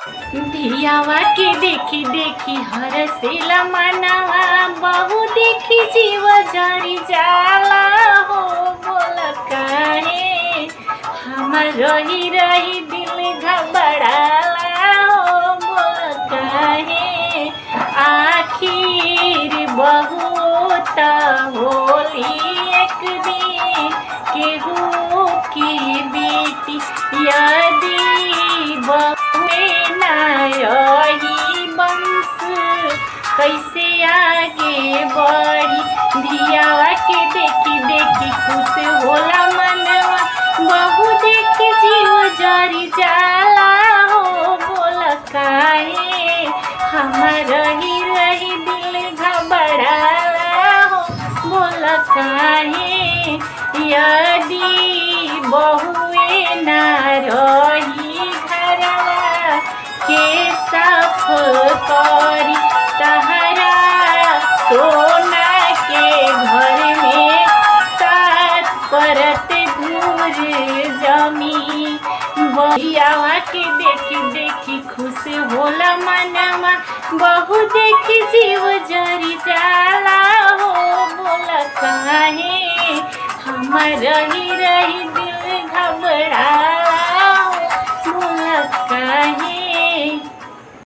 धियावा के देखी देखी हरसेला मनवा, बहु देखी जीव जरी जाला हो। बोल काहे हमर रही रही दिल घबराला हो। बोल काहे आखिर बहुत होली एक दिन केहू की बेटी यदि बहुए ना रही बंश कैसे आगे बढ़ी। धियावा के देखी देखी खुश होला मनवा, बहु देखी जीव जरी जाला हो। बोल काहे हमर रही रही दिल घबराला हो। बोल काहे यदि बहुए ना रही घरवा के साफ करी तहरा सोना के घर में साथ परत दूर जमी। बहियावा के देखी देखी खुश होला मनवा, बहु देखी जीव जरी जाला हो। बोल काहे हमर रही रही दिल घबराला हो। बोल काहे